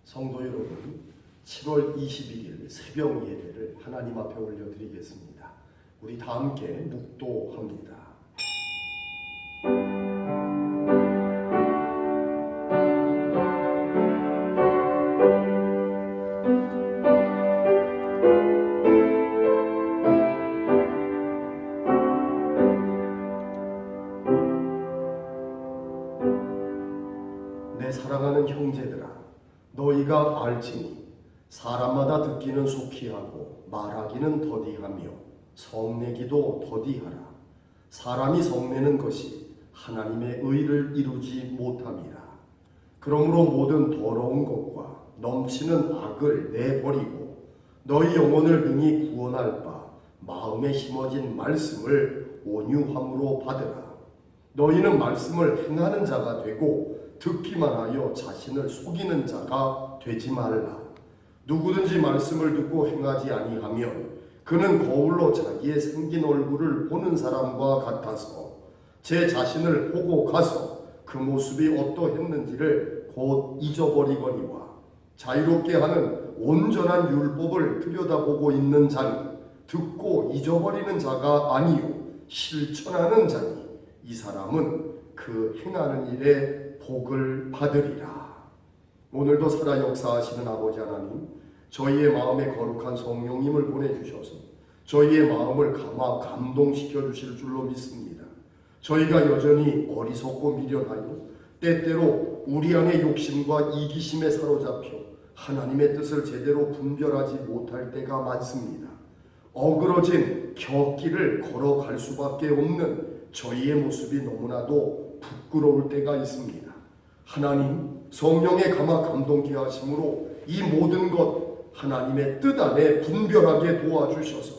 성도 여러분, 7월 21일 새벽 예배를 하나님 앞에 올려드리겠습니다. 우리 다 함께 묵도합니다. 내 사랑하는 형제들아, 너희가 알지니 사람마다 듣기는 속히 하고 말하기는 더디하며 성내기도 더디하라. 사람이 성내는 것이 하나님의 의를 이루지 못함이라. 그러므로 모든 더러운 것과 넘치는 악을 내버리고 너희 영혼을 능히 구원할 바 마음에 심어진 말씀을 온유함으로 받으라. 너희는 말씀을 행하는 자가 되고 듣기만 하여 자신을 속이는 자가 되지 말라. 누구든지 말씀을 듣고 행하지 아니하면 그는 거울로 자기의 생긴 얼굴을 보는 사람과 같아서 제 자신을 보고 가서 그 모습이 어떠했는지를 곧 잊어버리거니와, 자유롭게 하는 온전한 율법을 들여다보고 있는 자는 듣고 잊어버리는 자가 아니요 실천하는 자니 이 사람은 그 행하는 일에 복을 받으리라. 오늘도 살아 역사하시는 아버지 하나님, 저희의 마음에 거룩한 성령님을 보내주셔서 저희의 마음을 감동시켜 주실 줄로 믿습니다. 저희가 여전히 어리석고 미련하여 때때로 우리 안의 욕심과 이기심에 사로잡혀 하나님의 뜻을 제대로 분별하지 못할 때가 많습니다. 어그러진 곁길을 걸어갈 수밖에 없는 저희의 모습이 너무나도 부끄러울 때가 있습니다. 하나님, 성령의 감동케 하심으로 이 모든 것 하나님의 뜻 안에 분별하게 도와주셔서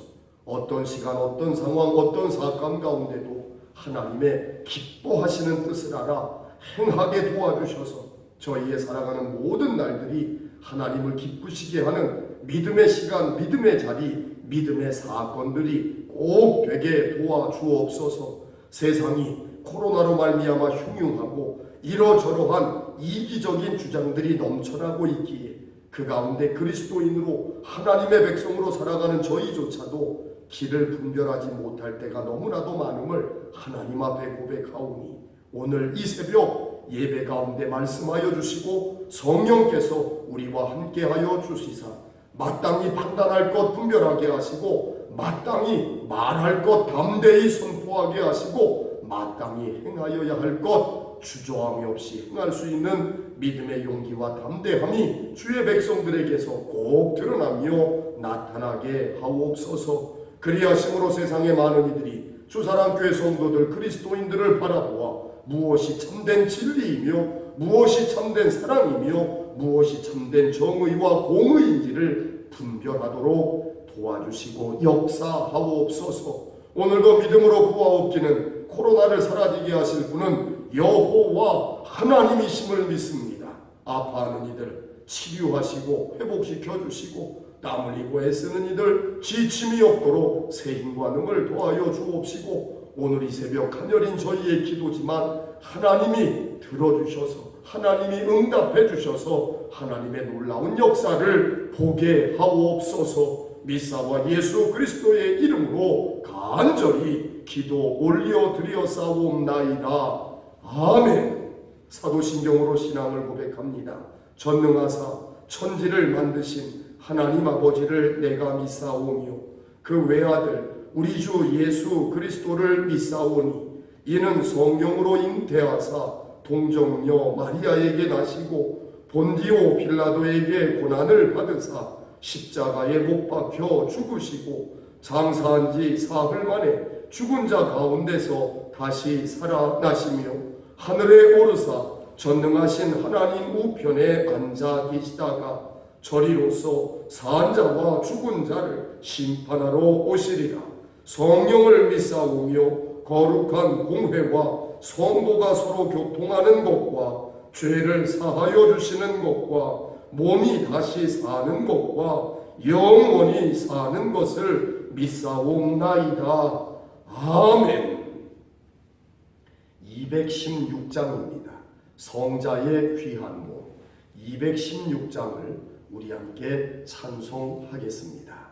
어떤 시간, 어떤 상황, 어떤 사건 가운데도 하나님의 기뻐하시는 뜻을 알아 행하게 도와주셔서 저희의 살아가는 모든 날들이 하나님을 기쁘시게 하는 믿음의 시간, 믿음의 자리, 믿음의 사건들이 꼭 되게 도와주옵소서. 세상이 코로나로 말미암아 흉흉하고 이러저러한 이기적인 주장들이 넘쳐나고 있기에 그 가운데 그리스도인으로 하나님의 백성으로 살아가는 저희조차도 길을 분별하지 못할 때가 너무나도 많음을 하나님 앞에 고백하오니, 오늘 이 새벽 예배 가운데 말씀하여 주시고 성령께서 우리와 함께하여 주시사 마땅히 판단할 것 분별하게 하시고 마땅히 말할 것 담대히 선포하게 하시고 마땅히 행하여야 할 것 주저함이 없이 행할 수 있는 믿음의 용기와 담대함이 주의 백성들에게서 꼭 드러나며 나타나게 하옵소서. 그리하심으로 세상의 많은 이들이 주사랑교회 성도들 그리스도인들을 바라보아 무엇이 참된 진리이며 무엇이 참된 사랑이며 무엇이 참된 정의와 공의인지를 분별하도록 도와주시고 역사하옵소서. 오늘도 믿음으로 구하옵기는 코로나를 사라지게 하실 분은 여호와 하나님이심을 믿습니다. 아파하는 이들 치료하시고 회복시켜 주시고 땀 흘리고 애쓰는 이들 지침이 없도록 새 힘과 능을 더하여 주옵시고, 오늘 이 새벽 가녀린 저희의 기도지만 하나님이 들어주셔서 하나님이 응답해 주셔서 하나님의 놀라운 역사를 보게 하옵소서. 미사와 예수 그리스도의 이름으로 간절히 기도 올려드려 싸움나이다. 아멘. 사도신경으로 신앙을 고백합니다. 전능하사 천지를 만드신 하나님 아버지를 내가 믿사오며 그 외아들 우리 주 예수 그리스도를 믿사오니 이는 성령으로 잉태하사 동정녀 마리아에게 나시고 본디오 빌라도에게 고난을 받으사 십자가에 못 박혀 죽으시고 장사한 지 사흘 만에 죽은 자 가운데서 다시 살아나시며 하늘에 오르사 전능하신 하나님 우편에 앉아 계시다가 저리로서 산 자와 죽은 자를 심판하러 오시리라. 성령을 믿사오며 거룩한 공회와 성도가 서로 교통하는 것과 죄를 사하여 주시는 것과 몸이 다시 사는 것과 영원히 사는 것을 믿사옵나이다. 아멘. 216장입니다. 성자의 귀한 몸. 216장을 우리 함께 찬송하겠습니다.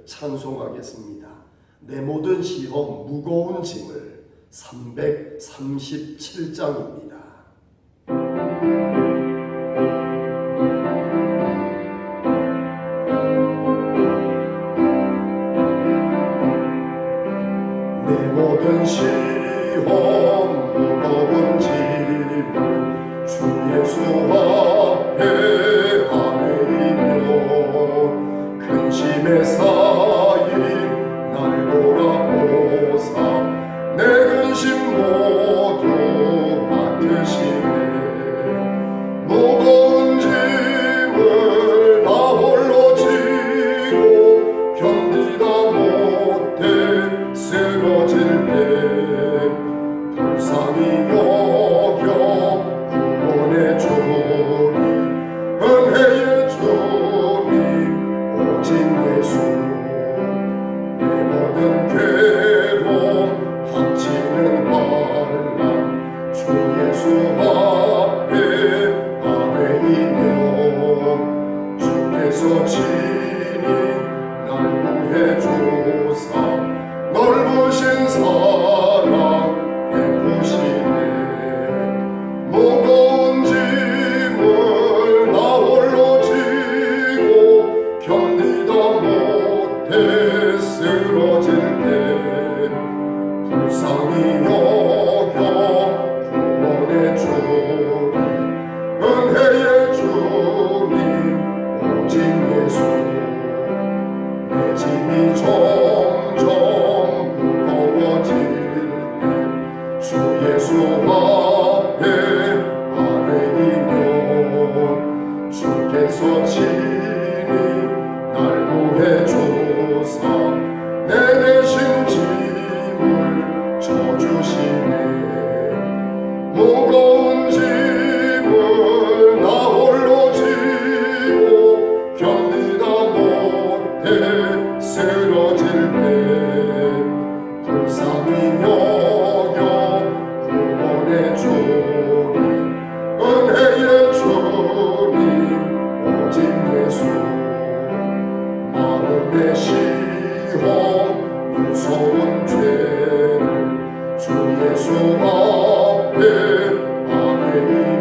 찬송하겠습니다. 내 모든 시험 무거운 짐을 337장입니다. 내 모든 시험 무거운 짐을 주 예수 앞에 아뢰이며 근심에 쌓인 날 돌아보사 내 근심 모두 맡으시네 불쌍히 여겨 구원해 주리 은혜의 주님 오직 예수 내 짐이 점점 무거워질 때 주 예수 앞에 아뢰이면 주께서 친히 날 구해 주사 내 대신 짐을 져주시네 무거운 짐을 나 홀로 지고 견디다 못해 쓰러질 때 불쌍히 여겨 구원해 주리 은혜의 주님 오직 예수 마음의 시험 무서운 죄를 주 예수 앞에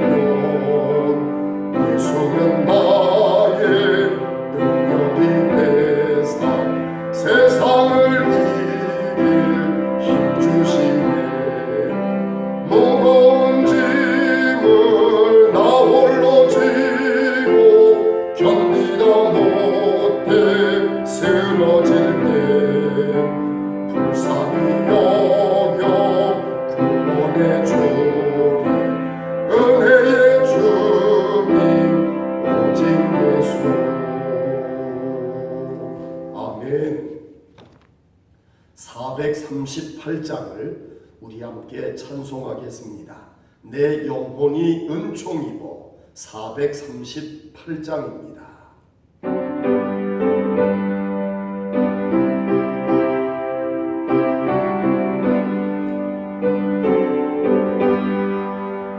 아뢰이면 예수는 나의 능력이 되사 세상을 이길 힘 주시네 무거운 짐을 나 홀로 지고 견디다 못해 쓰러질 때 불쌍히 여겨 구원해 주리 은혜의 주님 오직 예수 아멘. 438장을 우리 함께 찬송하겠습니다. 내 영혼이 은총 입어 438장입니다.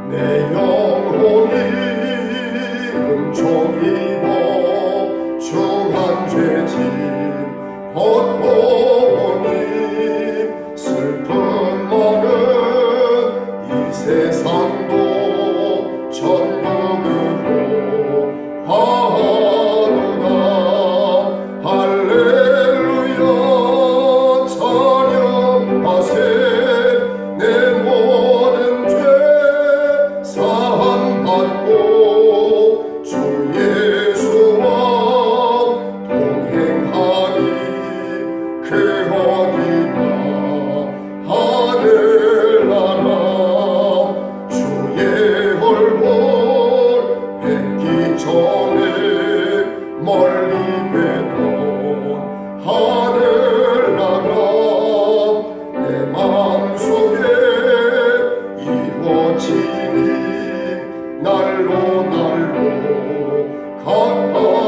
내 영혼이 은총 입어 중한 죄짐 벗보니 슬픔 많은 이 세상도 천국으로 하노라 할렐루야 찬양하세 내 모든 죄 사함받고 주 예수와 동행하니 그 어디나 하늘나라 주의 얼굴 뵙기 전에 멀리 뵈던 하늘나라 내 마음속에 이루어지니 날로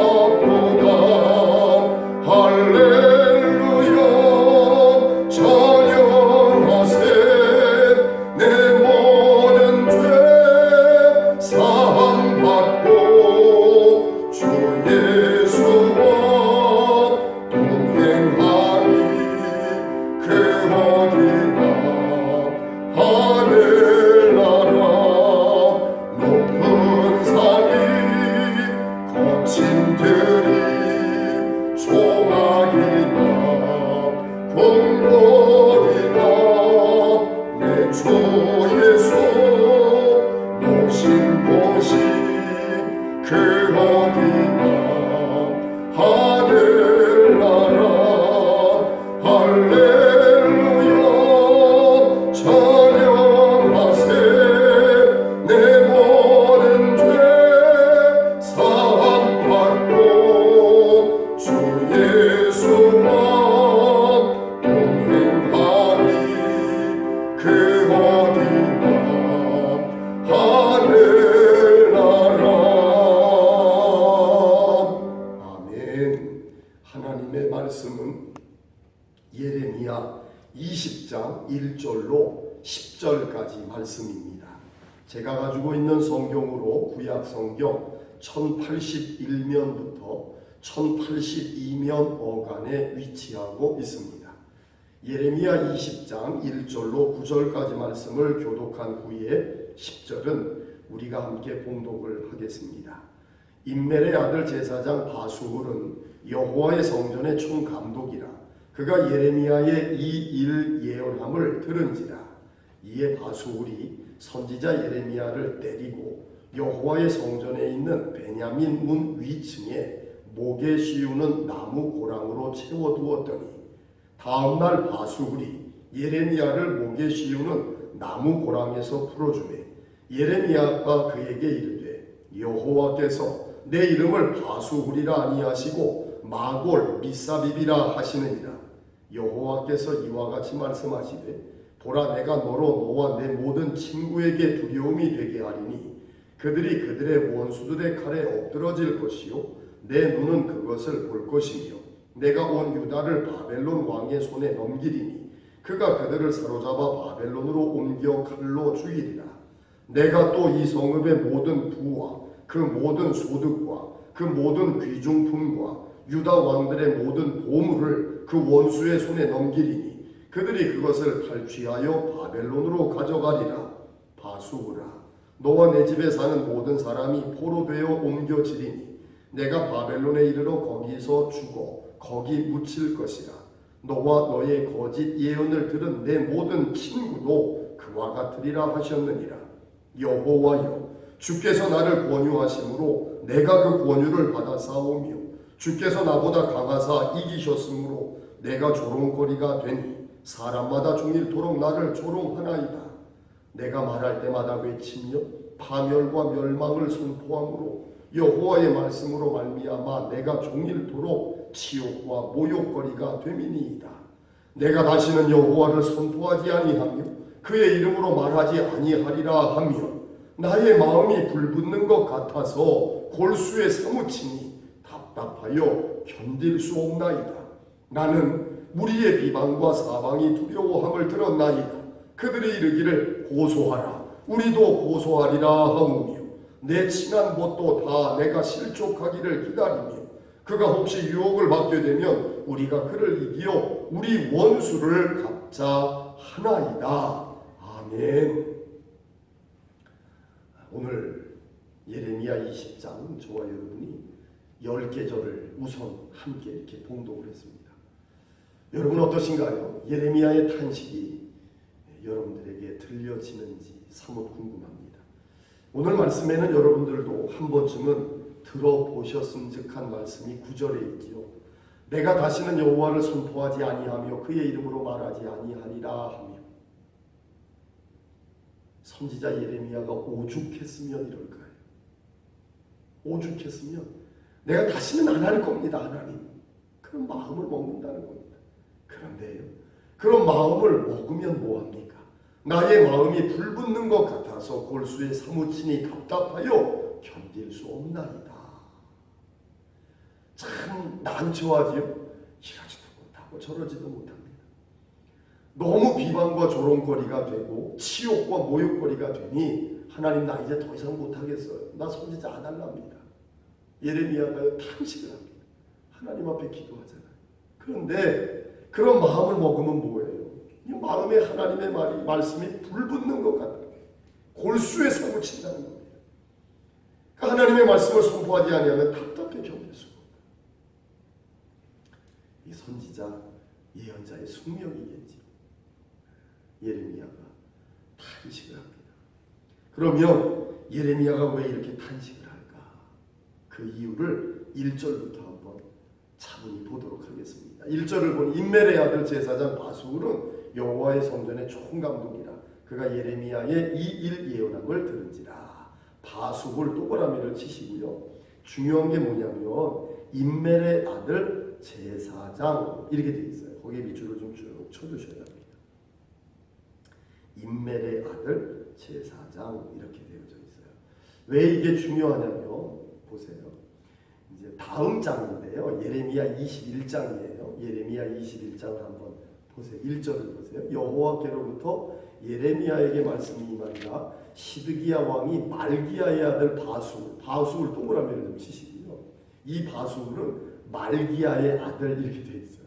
가깝도다 할렐루야 찬양하세 내 모든 죄 사함받고 주 예수와 동행하니 그 어디나 하늘나라 높은 산이 거친 들이 조막이나 궁궐이나 내 주 예수 모신 곳이 그 어디나 하늘나라 할렐루야 찬양하세 내 모든 죄 사함받고 주 예수와 동행하니 그 어디나 하늘나라 아멘. 하나님의 말씀은 예레미야 20장 1절로 10절까지 말씀입니다. 제가 가지고 있는 성경으로 구약 성경 1081면부터 1082면 어간에 위치하고 있습니다. 예레미야 20장 1절로 9절까지 말씀을 교독한 후에 10절은 우리가 함께 봉독을 하겠습니다. 임멜의 아들 제사장 바수울은 여호와의 성전의 총감독이라 그가 예레미야의 이 일 예언함을 들은지라. 이에 바수울이 선지자 예레미야를 때리고 여호와의 성전에 있는 베냐민 문 위층에 목에 씌우는 나무 고랑으로 채워두었더니 다음날 바수울이 예레미야를 목에 씌우는 나무 고랑에서 풀어주매 예레미야가 그에게 이르되 여호와께서 내 이름을 바수울이라 아니하시고 마골 미사비비라 하시느니라. 여호와께서 이와 같이 말씀하시되 보라, 내가 너로 너와 내 모든 친구에게 두려움이 되게 하리니 그들이 그들의 원수들의 칼에 엎드러질 것이요 내 눈은 그것을 볼 것이며 내가 온 유다를 바벨론 왕의 손에 넘기리니 그가 그들을 사로잡아 바벨론으로 옮겨 칼로 죽이리라. 내가 또 이 성읍의 모든 부와 그 모든 소득과 그 모든 귀중품과 유다 왕들의 모든 보물을 그 원수의 손에 넘기리니 그들이 그것을 탈취하여 바벨론으로 가져가리라. 바수울아, 너와 내 집에 사는 모든 사람이 포로되어 옮겨지리니 내가 바벨론에 이르러 거기서 죽어 거기 묻힐 것이라. 너와 너의 거짓 예언을 들은 내 모든 친구도 그와 같으리라 하셨느니라. 여호와여, 주께서 나를 권유하심으로 내가 그 권유를 받아 싸우며 주께서 나보다 강하사 이기셨으므로 내가 조롱거리가 되니 사람마다 종일토록 나를 조롱하나이다. 내가 말할 때마다 외치며 파멸과 멸망을 선포함으로 여호와의 말씀으로 말미암아 내가 종일토록 치욕과 모욕거리가 됨이니이다. 내가 다시는 여호와를 선포하지 아니하며 그의 이름으로 말하지 아니하리라 하며 나의 마음이 불붙는 것 같아서 골수에 사무치니 답답하여 견딜 수 없나이다. 나는 무리의 비방과 사방이 두려워함을 들었나이다. 그들이 이르기를 고소하라, 우리도 고소하리라 하오며 내 친한 벗도 다 내가 실족하기를 기다리며 그가 혹시 유혹을 받게 되면 우리가 그를 이기어 우리 원수를 갚자 하나이다. 아멘. 오늘 예레미야 20장 저와 여러분이 10계절을 우선 함께 이렇게 봉독을 했습니다. 여러분 어떠신가요? 예레미야의 탄식이 여러분들에게 들려지는지 사뭇 궁금합니다. 오늘 말씀에는 여러분들도 한 번쯤은 들어보셨음직한 말씀이 9절에 있지요. 내가 다시는 여호와를 선포하지 아니하며 그의 이름으로 말하지 아니하리라 하며 선지자 예레미야가 오죽했으면 이럴까요? 오죽했으면 내가 다시는 안 할 겁니다, 하나님. 그런 마음을 먹는다는 겁니다. 그런데요, 그런 마음을 먹으면 뭐합니까? 나의 마음이 불붙는 것 같아서 골수에 사무치니 답답하여 견딜 수 없나이다. 참 난처하지요. 이러지도 못하고 저러지도 못합니다. 너무 비방과 조롱거리가 되고 치욕과 모욕거리가 되니 하나님 나 이제 더 이상 못하겠어요. 나 선지자 안 할랍니다. 예레미야가 탄식을 합니다. 하나님 앞에 기도하잖아요. 그런데 그런 마음을 먹으면 뭐예요? 이 마음에 하나님의 말씀이 불붙는 것 같아요. 골수에 사무친다는 겁니다. 그러니까 하나님의 말씀을 선포하지 아니하면 답답해 견딜 수가 없다. 이 선지자 예언자의 숙명이겠지. 예레미야가 탄식을 합니다. 그러면 예레미야가 왜 이렇게 탄식을 할까? 그 이유를 1절부터 한번 차분히 보도록 하겠습니다. 1절을 본 임멜의 아들 제사장 바수울은 여호와의 성전의 총감독이라 그가 예레미야의 이 일 예언함을 들은지라. 바수울 동그라미를 치시고요. 중요한 게 뭐냐면 임멜의 아들 제사장 이렇게 되어 있어요. 거기에 밑줄을 좀 쭉 쳐주셔야 합니다. 임멜의 아들 제사장 이렇게 되어져 있어요. 왜 이게 중요하냐면 보세요. 이제 다음 장인데요. 예레미야 21장이에요. 예레미야 21장을 한번 보세요. 1절을 보세요. 여호와께로부터 예레미야에게 말씀이 임하니라. 시드기야 왕이 말기야의 아들 바수울 동그라미를 좀 치시고요. 이 바수울은 말기야의 아들 이렇게 되어 있어요.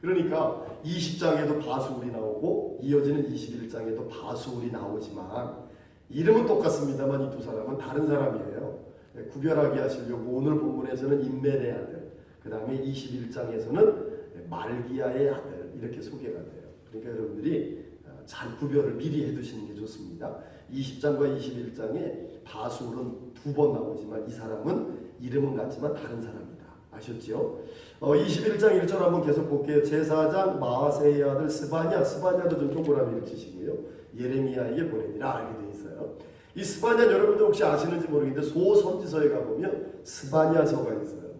그러니까 20장에도 바수울이 나오고 이어지는 21장에도 바수울이 나오지만 이름은 똑같습니다만 이 두 사람은 다른 사람이에요. 구별하게 하시려고 오늘 본문에서는 임멜의 아들, 그 다음에 21장에서는 말기야의 아들 이렇게 소개가 돼요. 그러니까 여러분들이 잘 구별을 미리 해두시는 게 좋습니다. 20장과 21장에 바술은 2번 나오지만 이 사람은 이름은 같지만 다른 사람이다. 아셨죠? 21장 1절 한번 계속 볼게요. 제사장 마아세의 아들 스바냐도 좀 동그라미를 치시고요. 예레미야에게 보내니라 알게 돼 있어요. 이 스바냐 여러분들 혹시 아시는지 모르겠는데 소선지서에 가보면 스바냐서가 있어요.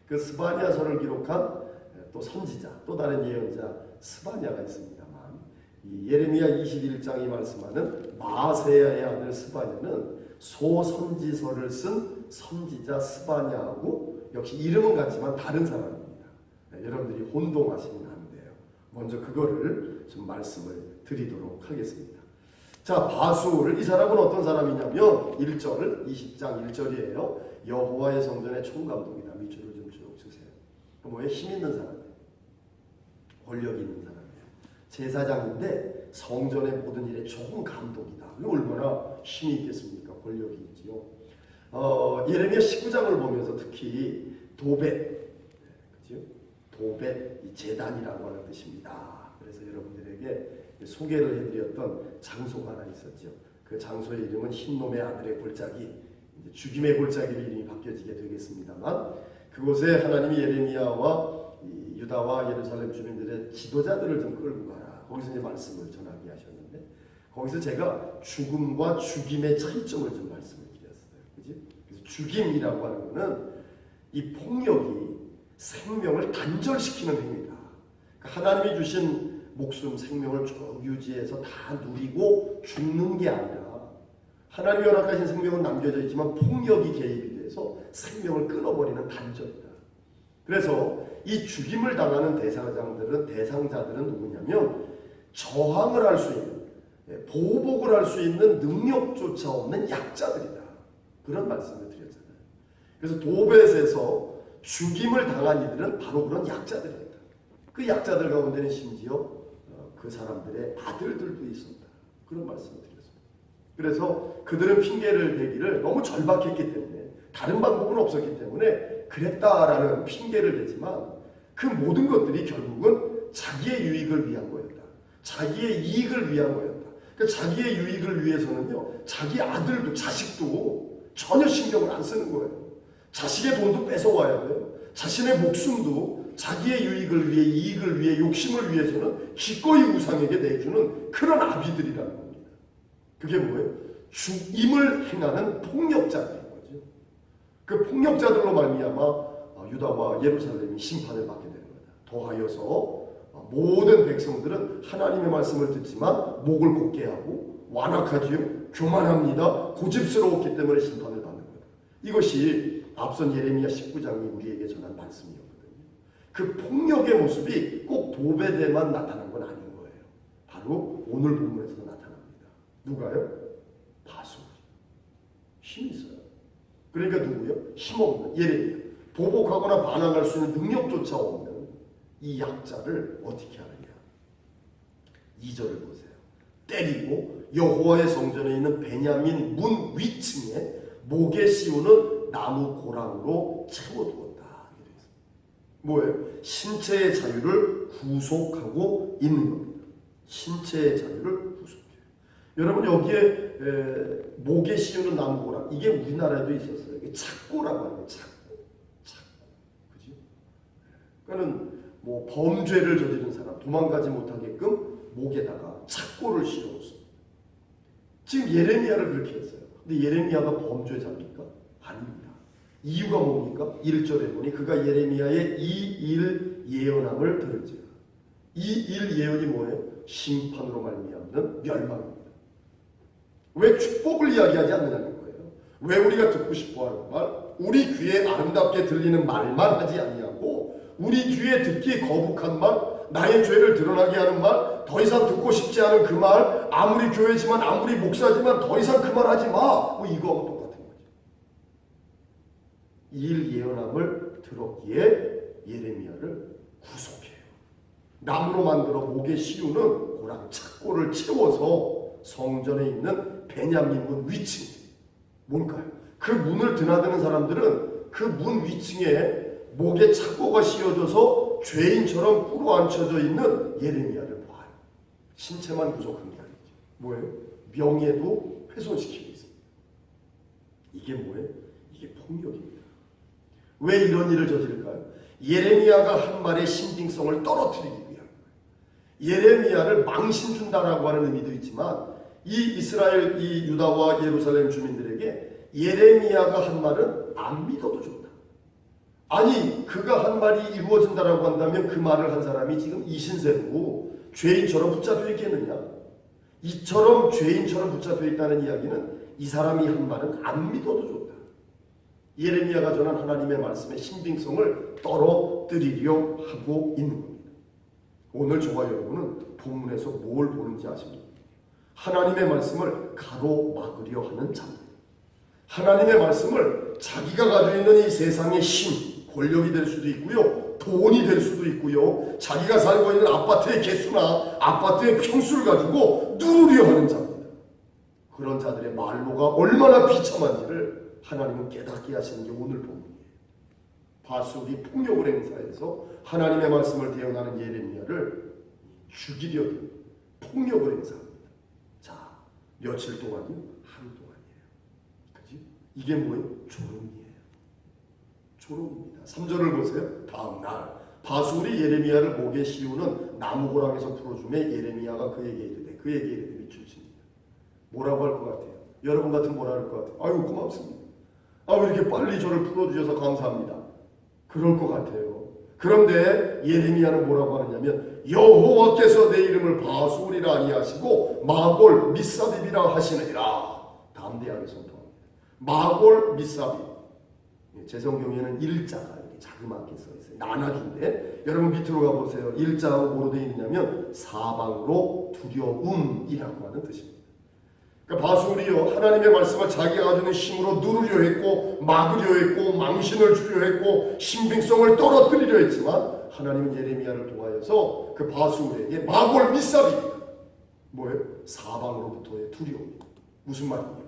그 스바냐서를 기록한 또 선지자 또 다른 예언자 스바냐가 있습니다만 이 예레미야 21장이 말씀하는 마아세야의 아들 스바냐는 소선지서를 쓴 선지자 스바냐하고 역시 이름은 같지만 다른 사람입니다. 여러분들이 혼동하시면 안 돼요. 먼저 그거를 좀 말씀을 드리도록 하겠습니다. 자, 바술 이 사람은 어떤 사람이냐면 1절 20장 1절이에요. 여호와의 성전의 총감독이다. 밑줄을 좀 쭉 주세요. 뭐에 힘 있는 사람이에요. 권력이 있는 사람이에요. 제사장인데 성전의 모든 일에 총감독이다. 얼마나 힘이 있겠습니까? 권력이 있지요. 예레미야 19장을 보면서 특히 도벳, 그죠? 도벳 이 제단이라고 하는 뜻입니다. 그래서 여러분들에게 소개를 해드렸던 장소가 하나 있었죠. 그 장소의 이름은 흰놈의 아들의 골짜기, 이제 죽임의 골짜기로 이름이 바뀌어지게 되겠습니다만 그곳에 하나님이 예레미야와 유다와 예루살렘 주민들의 지도자들을 좀 끌고 가라. 거기서 이제 말씀을 전하게 하셨는데 거기서 제가 죽음과 죽임의 차이점을 좀 말씀을 드렸어요. 그지? 그래서 죽임이라고 하는 것은 이 폭력이 생명을 단절시키는 행위다. 그러니까 하나님이 주신 목숨, 생명을 쭉 유지해서 다 누리고 죽는 게 아니라 하나님이 허락하신 생명은 남겨져 있지만 폭력이 개입이 돼서 생명을 끊어버리는 단절이다. 그래서 이 죽임을 당하는 대상자들은 누구냐면 저항을 할 수 있는, 보복을 할 수 있는 능력조차 없는 약자들이다. 그런 말씀을 드렸잖아요. 그래서 도벳에서 죽임을 당한 이들은 바로 그런 약자들이었다. 그 약자들 가운데는 심지어 그 사람들의 아들들도 있었다. 그런 말씀을 드렸습니다. 그래서 그들은 핑계를 대기를 너무 절박했기 때문에 다른 방법은 없었기 때문에 그랬다라는 핑계를 대지만 그 모든 것들이 결국은 자기의 유익을 위한 거였다. 자기의 이익을 위한 거였다. 그러니까 자기의 유익을 위해서는요. 자기 아들도 자식도 전혀 신경을 안 쓰는 거예요. 자식의 돈도 뺏어와야 돼요. 자신의 목숨도 자기의 유익을 위해 이익을 위해 욕심을 위해서는 기꺼이 우상에게 내주는 그런 아비들이라는 겁니다. 그게 뭐예요? 죽임을 행하는 폭력자들인 거죠. 그 폭력자들로 말미암아 유다와 예루살렘이 심판을 받게 되는 거다. 더하여서 모든 백성들은 하나님의 말씀을 듣지만 목을 곧게 하고 완악하지요. 교만합니다. 고집스러웠기 때문에 심판을 받는 거다. 이것이 앞선 예레미야 19장이 우리에게 전한 말씀이었거든요. 그 폭력의 모습이 꼭 도벳에만 나타난 건 아닌 거예요. 바로 오늘 본문에서도 나타납니다. 누가요? 바술. 힘이 있어요. 그러니까 누구요? 힘없는 예레미야. 보복하거나 반항할 수 있는 능력조차 없는 이 약자를 어떻게 하느냐. 2절을 보세요. 때리고 여호와의 성전에 있는 베냐민 문 위층에 목에 씌우는 나무 고랑으로 채워두었다. 뭐예요? 신체의 자유를 구속하고 있는 겁니다. 신체의 자유를 구속해요. 여러분 여기에 목에 씌우는 나무 고랑 이게 우리나라에도 있었어요. 이게 착고라고 하는 착고. 그죠? 그러니까는 뭐 범죄를 저지른 사람 도망가지 못하게끔 목에다가 착고를 씌워줬어요. 지금 예레미야를 그렇게 했어요. 근데 예레미야가 범죄자입니까? 아닙니다. 이유가 뭡니까? 1절에 보니 그가 예레미야의 이 일 예언함을 들을지라. 이 일 예언이 뭐예요? 심판으로 말미암는 멸망입니다. 왜 축복을 이야기하지 않느냐는 거예요. 왜 우리가 듣고 싶어하는 말, 우리 귀에 아름답게 들리는 말만 하지 아니하고 우리 귀에 듣기 거북한 말, 나의 죄를 드러나게 하는 말, 더 이상 듣고 싶지 않은 그 말, 아무리 교회지만 아무리 목사지만 더 이상 그 말 하지 마. 뭐 이거하고 똑같은 거죠. 이 일 예언함을 들었기에 예레미야를 구속해요. 나무로 만들어 목에 씌우는 고랑 착고를 채워서 성전에 있는 베냐민 문 위층. 뭘까요? 그 문을 드나드는 사람들은 그 문 위층에 목에 착고가 씌워져서 죄인처럼 꿇어앉혀져 있는 예레미야를 보아요. 신체만 부족한 게 아니죠. 뭐예요? 명예도 훼손시키고 있습니다. 이게 뭐예요? 이게 폭력입니다. 왜 이런 일을 저지를까요? 예레미야가 한 말의 신빙성을 떨어뜨리기 위한 거예요. 예레미야를 망신 준다라고 하는 의미도 있지만 이 이스라엘, 이 유다와 예루살렘 주민들에게 예레미야가 한 말은 안 믿어도 좋다. 아니 그가 한 말이 이루어진다라고 한다면 그 말을 한 사람이 지금 이 신세로 죄인처럼 붙잡혀 있겠느냐? 이처럼 죄인처럼 붙잡혀 있다는 이야기는 이 사람이 한 말은 안 믿어도 좋다. 예레미야가 전한 하나님의 말씀의 신빙성을 떨어뜨리려 하고 있는 겁니다. 오늘 저와 여러분은 본문에서 뭘 보는지 아십니까? 하나님의 말씀을 가로막으려 하는 자입니다. 하나님의 말씀을 자기가 가지고 있는 이 세상의 힘, 권력이 될 수도 있고요, 돈이 될 수도 있고요, 자기가 살고 있는 아파트의 개수나 아파트의 평수를 가지고 누르려 하는 자입니다. 그런 자들의 말로가 얼마나 비참한지를 하나님은 깨닫게 하시는 게 오늘 본문이에요. 바술이 폭력을 행사해서 하나님의 말씀을 대언하는 예레미야를 죽이려는 폭력을 행사합니다. 자, 며칠 동안이요? 하루 동안이에요. 그지? 이게 뭐예요? 조롱이에요. 조롱입니다. 3절을 보세요. 다음 날 바술이 예레미야를 목에 씌우는 나무고랑에서 풀어주매 예레미야가 그에게 이르되 미출십니다. 뭐라고 할 것 같아요? 여러분 같은 뭐라 할 것 같아요? 아유 고맙습니다. 왜 이렇게 빨리 저를 풀어주셔서 감사합니다. 그럴 것 같아요. 그런데 예레미야는 뭐라고 하느냐면 여호와께서 내 이름을 바술이라 아니하시고 마골 미사빕이라 하시느니라. 담대하게 선포합니다. 마골 미사빕. 제 성경에는 일자가 이렇게 자그맣게 써 있어요. 나눠준데 여러분 밑으로 가보세요. 일자하고 뭐로 되어 있느냐면 사방으로 두려움이라고 하는 뜻입니다. 그러니까 바술이요 하나님의 말씀을 자기가 가지고 있는 힘으로 누르려 했고 막으려 했고 망신을 주려 했고 신빙성을 떨어뜨리려 했지만 하나님은 예레미야를 통하여서 그 바술에게 마골 미사빕니다. 뭐예요? 사방으로부터의 두려움. 무슨 말입니까?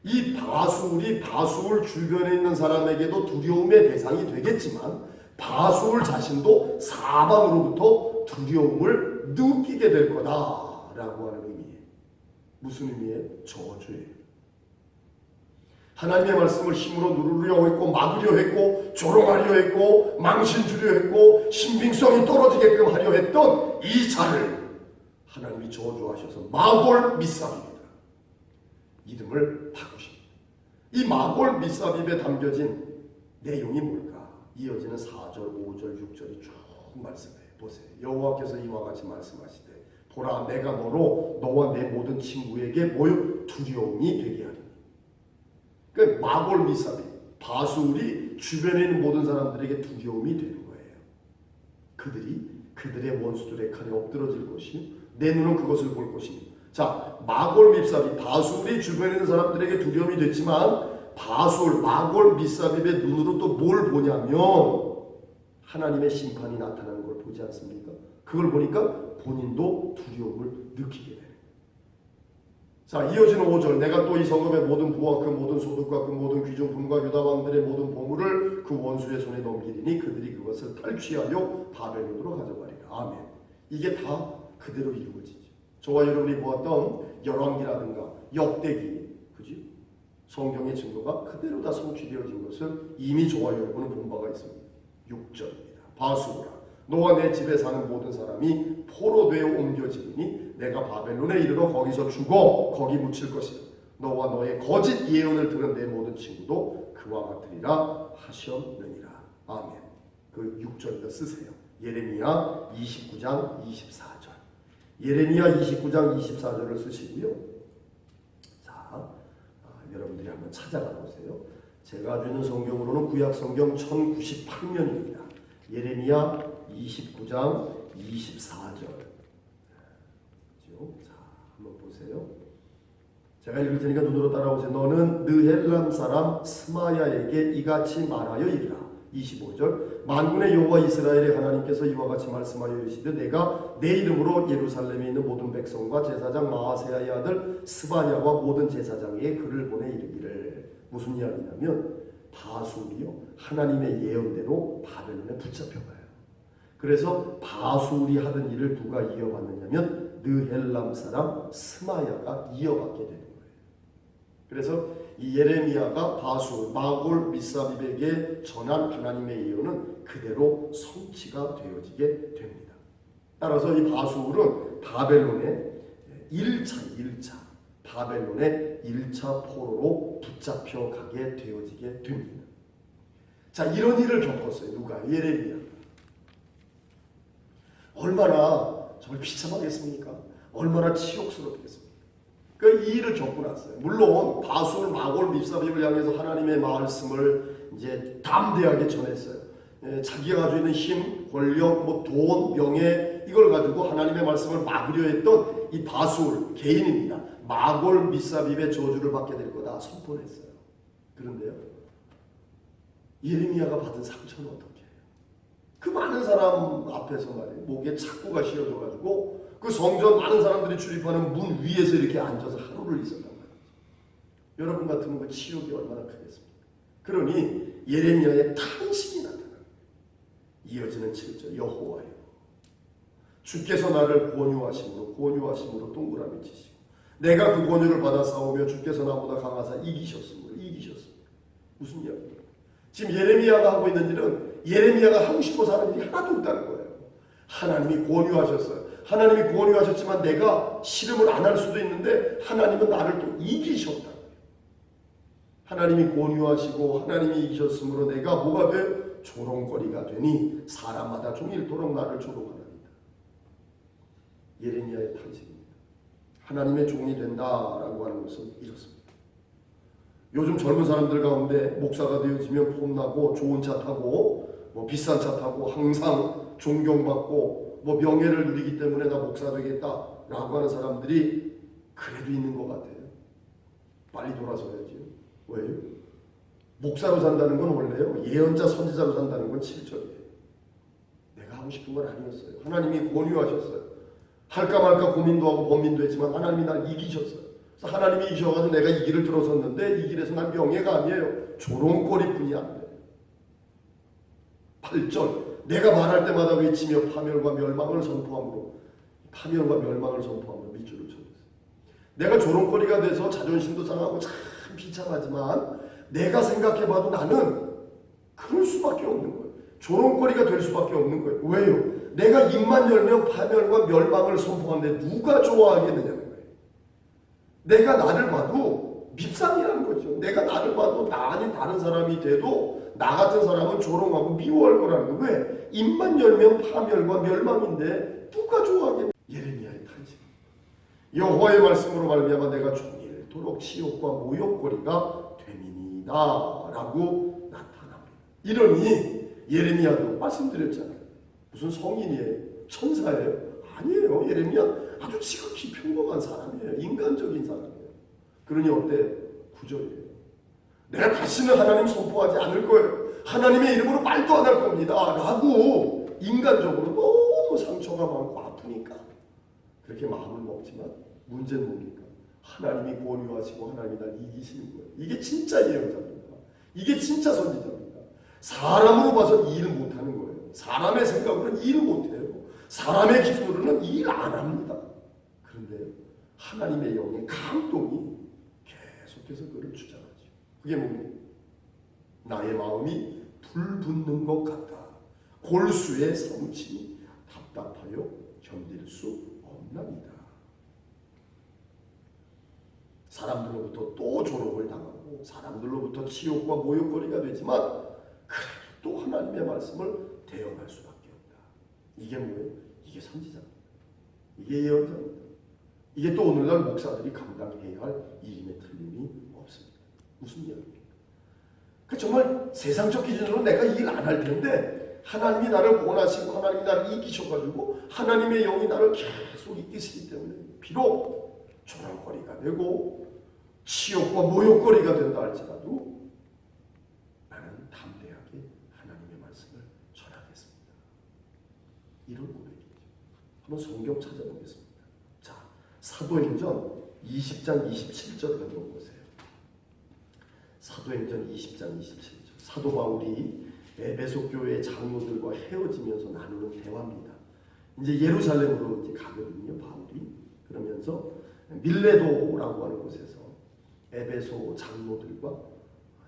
이 바술이 바술 주변에 있는 사람에게도 두려움의 대상이 되겠지만 바술 자신도 사방으로부터 두려움을 느끼게 될 거다라고 하는 의미예요. 무슨 의미예요? 저주예요. 하나님의 말씀을 힘으로 누르려 했고 막으려 했고 조롱하려 했고 망신 주려 했고 신빙성이 떨어지게끔 하려 했던 이 자를 하나님이 저주하셔서 마골 미사빕니다. 이름을 바꾸십니다. 이 마골 미사빕에 담겨진 내용이 뭘까? 이어지는 4절, 5절, 6절이 쭉 말씀해요. 보세요. 여호와께서 이와 같이 말씀하시되 보라 내가 너와 내 모든 친구에게 뭐요? 두려움이 되게 하리니. 그러니까 마골 미사빕 바술이 주변에 있는 모든 사람들에게 두려움이 되는 거예요. 그들이 그들의 원수들의 칼에 엎드러질 것이요 내 눈은 그것을 볼 것이니. 자, 마골 미사빕 바술이 주변에 있는 사람들에게 두려움이 됐지만 마골 미사빕의 눈으로 또 뭘 보냐면 하나님의 심판이 나타나는 걸 보지 않습니까? 그걸 보니까 본인도 두려움을 느끼게 돼요. 자, 이어지는 5절 내가 또 이 성읍의 모든 부와 그 모든 소득과 그 모든 귀중품과 유다 왕들의 모든 보물을 그 원수의 손에 넘기리니 그들이 그것을 탈취하여 바벨론으로 가져가리라. 아멘. 이게 다 그대로 이루어지죠. 저와 여러분이 보았던 열왕기라든가 역대기, 그지? 성경의 증거가 그대로 다 성취되어진 것을 이미 저와 여러분은 본 바가 있습니다. 6절입니다. 바수라 너와 내 집에 사는 모든 사람이 포로되어 옮겨지니 내가 바벨론에 이르러 거기서 죽어 거기 묻힐 것이다. 너와 너의 거짓 예언을 들은 내 모든 친구도 그와 같으리라 하셨느니라. 아멘. 그 6절도 쓰세요. 예레미야 29장 24절. 예레미야 29장 24절을 쓰시고요. 자, 여러분들이 한번 찾아가 보세요. 제가 가지고 있는 성경으로는 구약 성경 1098면입니다. 예레미야 29장 24절. 자, 한번 보세요. 제가 읽을 테니까 눈으로 따라오세요. 너는 느헬람 사람 스마야에게 이같이 말하여 이르라. 25절 만군의 여호와 이스라엘의 하나님께서 이와 같이 말씀하여 이르시되 내가 내 이름으로 예루살렘에 있는 모든 백성과 제사장 마아세야의 아들 스바냐와 모든 제사장에게 글을 보내 이르기를. 무슨 이야기냐면 바술이요 하나님의 예언대로 바벨론에 붙잡혀가요. 그래서 바술이 하던 일을 누가 이어받느냐면 느헬람 사람 스마야가 이어받게 되는 거예요. 그래서 이 예레미야가 바술, 마골, 미사빕에게 전한 하나님의 예언은 그대로 성취가 되어지게 됩니다. 따라서 이 바술은 바벨론의 1차 바벨론의 1차 포로로 붙잡혀 가게 되어지게 됩니다. 자, 이런 일을 겪었어요. 누가? 예레미야. 얼마나 정말 비참하겠습니까? 얼마나 치욕스럽겠습니까? 이 일을 겪고 났어요. 물론 바술, 마골, 밉사빕을 향해서 하나님의 말씀을 이제 담대하게 전했어요. 자기가 가지고 있는 힘, 권력, 돈, 명예 이걸 가지고 하나님의 말씀을 막으려 했던 이 바술 개인입니다. 마골, 밉사빕의 저주를 받게 될 거다 선포했어요. 그런데요, 예레미야가 받은 상처는 어떻게 해요? 그 많은 사람 앞에서 말이에요. 목에 착고가 씌워져가지고 그 성전 많은 사람들이 출입하는 문 위에서 이렇게 앉아서 하루를 있었단 말이죠. 여러분 같으면 그 치욕이 얼마나 크겠습니까? 그러니 예레미야의 탄식이 나타납니다. 이어지는 7절 여호와여 주께서 나를 권유하심으로 동그라미 치시고 내가 그 권유를 받아 싸우며 주께서 나보다 강하사 이기셨습니다. 무슨 이야기입니까? 지금 예레미야가 하고 있는 일은 예레미야가 하고 싶어서 하는 일이 하나도 없다는 거예요. 하나님이 권유하셨어요. 하나님이 권유하셨지만 내가 실험을 안 할 수도 있는데 하나님은 나를 또 이기셨다. 하나님이 권유하시고 하나님이 이기셨으므로 내가 뭐가 돼? 조롱거리가 되니 사람마다 종일토록 나를 조롱하나이다. 예레미야의 탄식입니다. 하나님의 종이 된다라고 하는 것은 이렇습니다. 요즘 젊은 사람들 가운데 목사가 되어지면 폼나고 좋은 차 타고 비싼 차 타고 항상 존경받고 명예를 누리기 때문에 나 목사 되겠다라고 하는 사람들이 그래도 있는 것 같아요. 빨리 돌아서야죠. 왜요? 목사로 산다는 건 원래요. 예언자 선지자로 산다는 건 7절이에요. 내가 하고 싶은 건 아니었어요. 하나님이 권유하셨어요. 할까 말까 고민도 하고 범민도 했지만 하나님이 날 이기셨어요. 그래서 하나님이 이기셔가지고 내가 이 길을 들어섰는데 이 길에서 난 명예가 아니에요. 조롱거리뿐이 안 돼요. 8절 내가 말할 때마다 외치며 파멸과 멸망을 선포함으로 밑줄을 쳐줬어요. 내가 조롱거리가 돼서 자존심도 상하고 참 비참하지만 내가 생각해봐도 나는 그럴 수밖에 없는 거예요. 조롱거리가 될 수밖에 없는 거예요. 왜요? 내가 입만 열면 파멸과 멸망을 선포하는데 누가 좋아하겠느냐는 거예요. 내가 나를 봐도 밉상이라는 거죠. 내가 나를 봐도 나 아닌 다른 사람이 돼도 나 같은 사람은 조롱하고 미워할 거라는 거예요. 왜? 입만 열면 파멸과 멸망인데 누가 좋아하겠냐. 예레미야의 탄식. 여호와의 말씀으로 말미암아 내가 종일토록 치욕과 모욕거리가 됨이니이다 라고 나타납니다. 이러니 예레미야도 말씀드렸잖아요. 무슨 성인이에요? 천사예요? 아니에요. 예레미야 아주 지극히 평범한 사람이에요. 인간적인 사람이에요. 그러니 어때요? 9절이에요. 내가 다시는 하나님 선포하지 않을 거예요. 하나님의 이름으로 말도 안 할 겁니다. 라고 인간적으로 너무 상처가 많고 아프니까 그렇게 마음을 먹지만 문제는 뭡니까? 하나님이 권유하시고 하나님이 날 이기시는 거예요. 이게 진짜 예언자입니다. 이게 진짜 선지자입니다. 사람으로 봐서 이 일을 못하는 거예요. 사람의 생각으로는 이 일을 못해요. 사람의 기술로는 이 일 안 합니다. 그런데 하나님의 영의 감동이 계속해서 그를 주장하죠. 그게 뭡니까? 나의 마음이 불 붙는 것 같다. 골수의 성침이 답답하여 견딜 수 없나이다. 사람들로부터 또 조롱을 당하고 사람들로부터 치욕과 모욕거리가 되지만 그래도 또 하나님의 말씀을 대언할 수밖에 없다. 이게 뭐예요? 이게 선지자입니다. 이게 예언자입니다. 이게 또 오늘날 목사들이 감당해야 할 일임에 틀림이 없습니다. 무슨 이야기입니까? 정말 세상적 기준으로 내가 이 일 안 할 텐데 하나님이 나를 권하시고 하나님이 나를 이기셔가지고 하나님의 영이 나를 계속 이끄시기 때문에 비록 조롱거리가 되고 치욕과 모욕거리가 된다 할지라도 나는 담대하게 하나님의 말씀을 전하겠습니다. 이런 고백이죠. 한번 성경 찾아보겠습니다. 자, 사도행전 20장 27절을 한번 보세요. 사도행전 20장 27절. 사도 바울이 에베소 교회 장로들과 헤어지면서 나누는 대화입니다. 이제 예루살렘으로 이제 가거든요, 바울이. 그러면서 밀레도라고 하는 곳에서 에베소 장로들과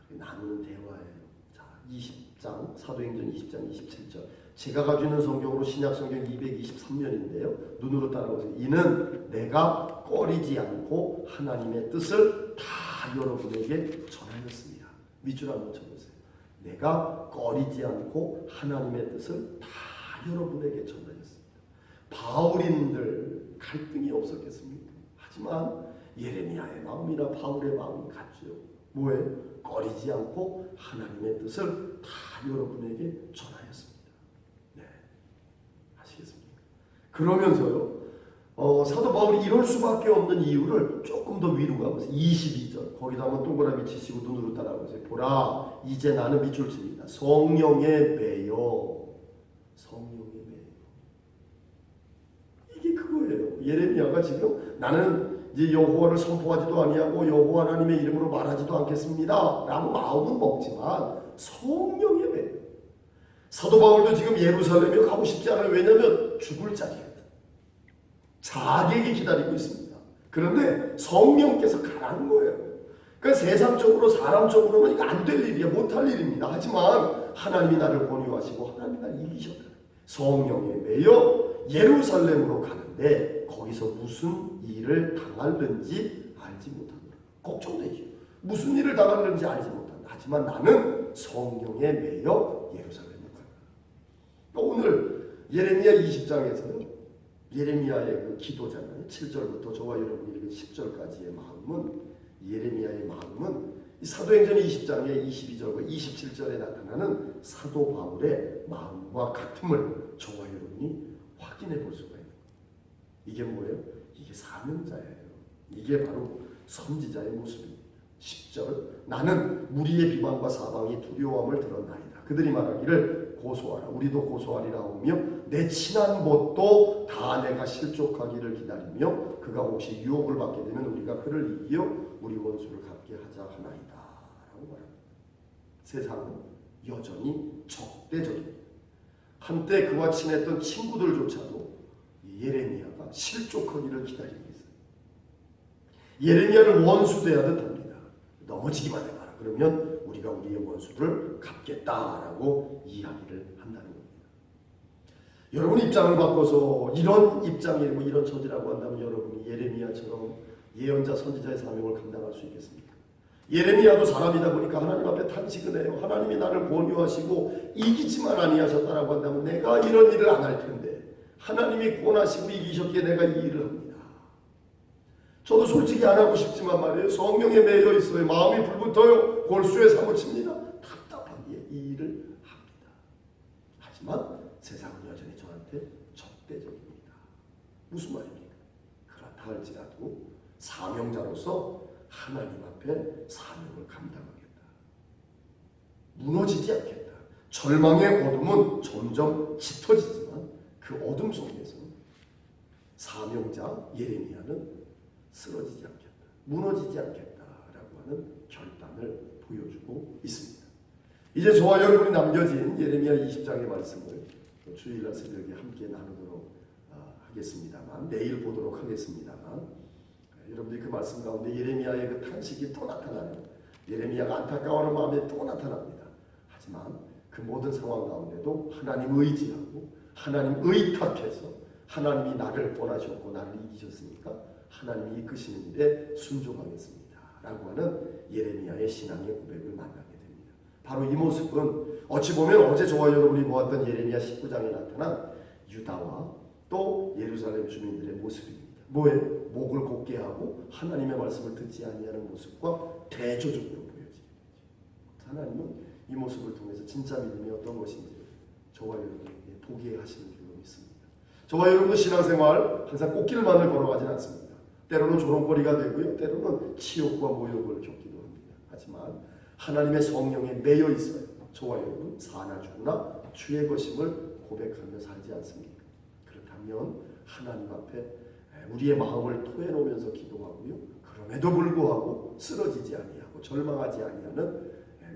나누는 대화예요. 자, 20장 사도행전 20장 27절. 제가 가지고 있는 성경으로 신약 성경 223면인데요. 눈으로 따라오세요. 이는 내가 꺼리지 않고 하나님의 뜻을 다 여러분에게 전하였습니다. 밑줄 한번 쳐보세요. 내가 꺼리지 않고 하나님의 뜻을 다 여러분에게 전하였습니다. 바울인들 갈등이 없었겠습니까? 하지만 예레미야의 마음이나 바울의 마음이 같죠. 뭐예요? 꺼리지 않고 하나님의 뜻을 다 여러분에게 전하였습니다. 네, 아시겠습니까? 그러면서요, 사도 바울이 이럴 수밖에 없는 이유를 조금 더 위로 가보세요. 22절 거기다 한번 동그라미 치시고 눈으로 따라보세요. 보라, 이제 나는 밑줄 칩니다. 성령에 매여, 성령에 매여. 이게 그거예요. 예레미야가 지금 나는 이제 여호와를 선포하지도 아니하고 여호와 하나님의 이름으로 말하지도 않겠습니다 라고 마음은 먹지만 성령에 매여. 사도 바울도 지금 예루살렘에 가고 싶지 않아요. 왜냐하면 죽을 자리거든. 자객이 기다리고 있습니다. 그런데 성령께서 가라는 거예요. 그러니까 세상적으로 사람적으로는 이거 안 될 일이야. 못할 일입니다. 하지만 하나님이 나를 권유하시고 하나님이 나를 이기셨다. 성령에 매여 예루살렘으로 가는데 거기서 무슨 일을 당할는지 알지 못한다. 걱정되죠. 무슨 일을 당할는지 알지 못한다. 하지만 나는 성령에 매여 예루살렘으로 간다. 오늘 예레미야 20장에서는 예레미야의 그 기도잖아요. 7절부터 저와 여러분이 읽은 10절까지의 마음은, 예레미야의 마음은 이 사도행전 20장의 22절과 27절에 나타나는 사도 바울의 마음과 같음을 저와 여러분이 확인해 볼 수가 있는 거예요. 이게 뭐예요? 이게 사명자예요. 이게 바로 선지자의 모습입니다. 10절 나는 무리의 비방과 사방이 두려움을 들었나이다. 그들이 말하기를 고소하라. 우리도 고소하리라 하며 내 친한 벗도 다 내가 실족하기를 기다리며 그가 혹시 유혹을 받게 되면 우리가 그를 이기어 우리 원수를 갚게 하자 하나이다 라고 말합니다. 세상은 여전히 적대적입니다. 한때 그와 친했던 친구들조차도 예레미야가 실족하기를 기다리고 있어요. 예레미야를 원수 대하듯 합니다. 넘어지기만 해봐라. 그러면 우리가 우리의 원수를 갚겠다라고 이야기를 한다는 겁니다. 여러분 입장을 바꿔서 이런 입장이고 이런 처지라고 한다면 여러분이 예레미야처럼 예언자 선지자의 사명을 감당할 수 있겠습니까? 예레미야도 사람이다 보니까 하나님 앞에 탄식을 해요. 하나님이 나를 권유하시고 이기지만 아니하셨다라고 한다면 내가 이런 일을 안 할 텐데 하나님이 구원하시고 이기셨기에 내가 이 일을 합니다. 저도 솔직히 안 하고 싶지만 말이에요. 성령에 매여 있어요. 마음이 불붙어요. 골수에 사무칩니다. 답답하기에 이 일을 합니다. 하지만 세상은 여전히 저한테 적대적입니다. 무슨 말입니까? 그렇다 할지라도 사명자로서 하나님 앞에 사명을 감당하겠다. 무너지지 않겠다. 절망의 어둠은 점점 짙어지지만 그 어둠 속에서 사명자 예레미야는 쓰러지지 않겠다. 무너지지 않겠다라고 하는 결단을 보여주고 있습니다. 이제 저와 여러분이 남겨진 예레미야 20장의 말씀을 주일날 새벽에 함께 나누도록 하겠습니다만, 내일 보도록 하겠습니다만, 여러분들이 그 말씀 가운데 예레미야의 그 탄식이 또 나타나요. 예레미야가 안타까워하는 마음이 또 나타납니다. 하지만 그 모든 상황 가운데도 하나님 의지하고 하나님 의탁해서 하나님이 나를 원하셨고 나를 이기셨으니까 하나님이 이끄시는 일에 순종하겠습니다 라고 하는 예레미야의 신앙의 고백을 만나게 됩니다. 바로 이 모습은 어찌 보면 어제 저와 여러분이 보았던 예레미야 19장에 나타난 유다와 또 예루살렘 주민들의 모습입니다. 뭐예요? 목을 곧게 하고 하나님의 말씀을 듣지 아니하는 모습과 대조적으로 보여집니다. 하나님은 이 모습을 통해서 진짜 믿음이 어떤 것인지 저와 여러분에게 보게 하시는 줄로 믿습니다. 저와 여러분도 신앙생활 항상 꽃길만을 걸어가진 않습니다. 때로는 조롱거리가 되고요. 때로는 치욕과 모욕을 겪기도 합니다. 하지만 하나님의 성령에 매여 있어요. 저와 여러분 사나 죽으나 주의 것임을 고백하며 살지 않습니까? 그렇다면 하나님 앞에 우리의 마음을 토해놓으면서 기도하고요. 그럼에도 불구하고 쓰러지지 아니하고 절망하지 아니하는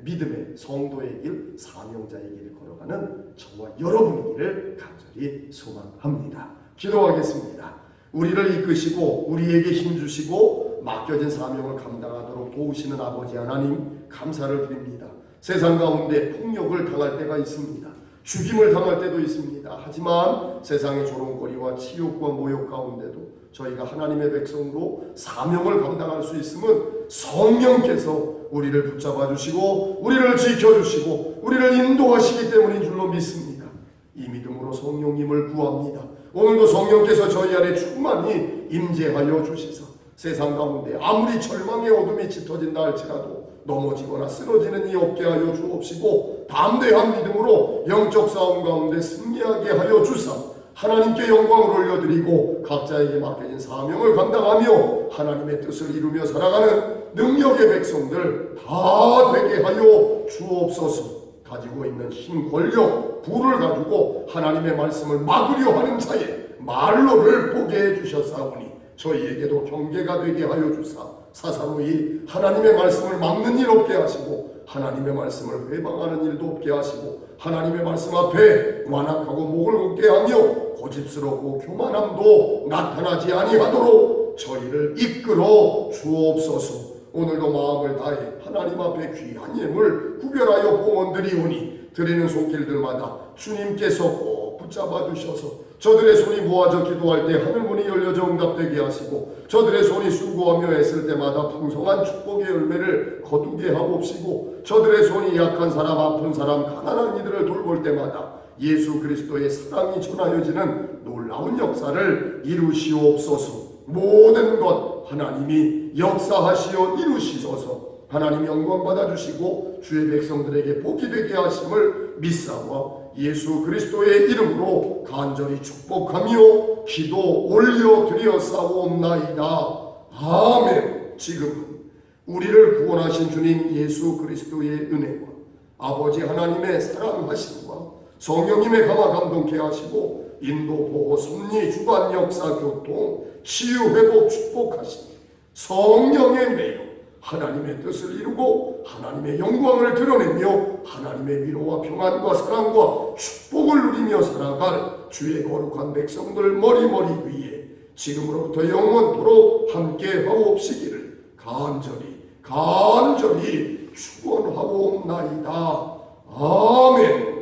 믿음의 성도의 길, 사명자의 길을 걸어가는 저와 여러분이기를 간절히 소망합니다. 기도하겠습니다. 우리를 이끄시고 우리에게 힘주시고 맡겨진 사명을 감당하도록 도우시는 아버지 하나님 감사를 드립니다. 세상 가운데 폭력을 당할 때가 있습니다. 죽임을 당할 때도 있습니다. 하지만 세상의 조롱거리와 치욕과 모욕 가운데도 저희가 하나님의 백성으로 사명을 감당할 수 있음은 성령께서 우리를 붙잡아 주시고 우리를 지켜주시고 우리를 인도하시기 때문인 줄로 믿습니다. 이 믿음으로 성령님을 구합니다. 오늘도 성령께서 저희 안에 충만히 임재하여 주시사 세상 가운데 아무리 절망의 어둠이 짙어진다 할지라도 넘어지거나 쓰러지는 이 없게 하여 주옵시고 담대한 믿음으로 영적 싸움 가운데 승리하게 하여 주사 하나님께 영광을 올려드리고 각자에게 맡겨진 사명을 감당하며 하나님의 뜻을 이루며 살아가는 능력의 백성들 다 되게 하여 주옵소서. 가지고 있는 힘, 권력, 부를 가지고 하나님의 말씀을 막으려 하는 자의 말로를 보게 해주셨사오니 저희에게도 경계가 되게 하여 주사 사사로이 하나님의 말씀을 막는 일 없게 하시고 하나님의 말씀을 회방하는 일도 없게 하시고 하나님의 말씀 앞에 완악하고 목을 굳게 하며 고집스럽고 교만함도 나타나지 아니하도록 저희를 이끌어 주옵소서. 오늘도 마음을 다해 하나님 앞에 귀한 예물 구별하여 봉헌드리오니 드리는 손길들마다 주님께서 꼭 붙잡아 주셔서 저들의 손이 모아져 기도할 때 하늘문이 열려져 응답되게 하시고 저들의 손이 수고하며 애쓸 때마다 풍성한 축복의 열매를 거두게 하옵시고 저들의 손이 약한 사람, 아픈 사람, 가난한 이들을 돌볼 때마다 예수 그리스도의 사랑이 전하여지는 놀라운 역사를 이루시옵소서. 모든 것 하나님이 역사하시어 이루시소서. 하나님 영광 받아주시고 주의 백성들에게 복이 되게 하심을 믿사와 예수 그리스도의 이름으로 간절히 축복하며 기도 올려드렸사옵나이다. 아멘. 지금은 우리를 구원하신 주님 예수 그리스도의 은혜와 아버지 하나님의 사랑하심과 성령님의 감화 감동케 하시고 인도 보호 섭리 주관 역사 교통 치유 회복 축복하시니 성령의 매여 하나님의 뜻을 이루고 하나님의 영광을 드러내며 하나님의 위로와 평안과 사랑과 축복을 누리며 살아갈 주의 거룩한 백성들 머리머리 위에 지금으로부터 영원토록 함께 하옵시기를 간절히 축원하옵나이다. 아멘.